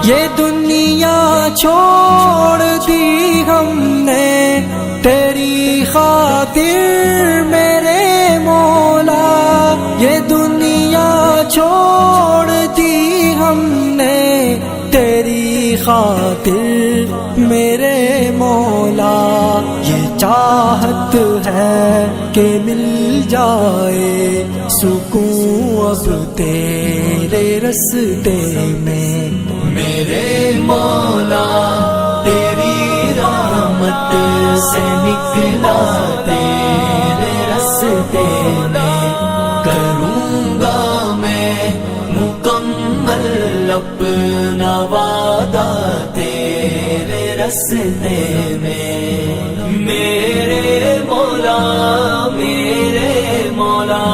یہ دنیا چھوڑ دی ہم نے تیری خاطر میرے مولا، یہ دنیا چھوڑ دی ہم نے تیری خاطر میرے مولا، یہ چاہت ہے کہ مل جائے سکون اب تیرے رستے میں میرے مولا، تیری رحمت سے نکلا تیرے رستے میں، کروں گا میں مکمل اپنا وعدہ تیرے رستے میں، میرے مولا میرے مولا